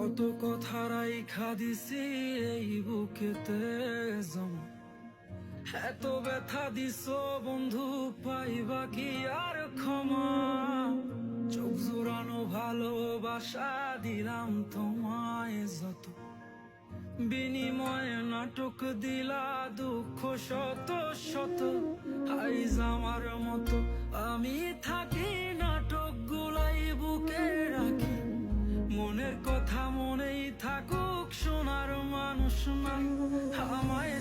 কত কথা রাইখা দিছি এই বুকেতে জমা, এত ব্যথা দিছ বন্ধু, পাইবা কি আর ক্ষমা? চোখ জোড়ানো ভালোবাসা দিলাম তোমায় যত, বিনিময়ে নাটক দিলা দুঃখ শত শত। আইজ আমার মতো আমি থাকি, নাটক গুলাই বুকে রাখি, মনের কথা মনেই থাকুক, শোনার মানুষ নাই আমায়।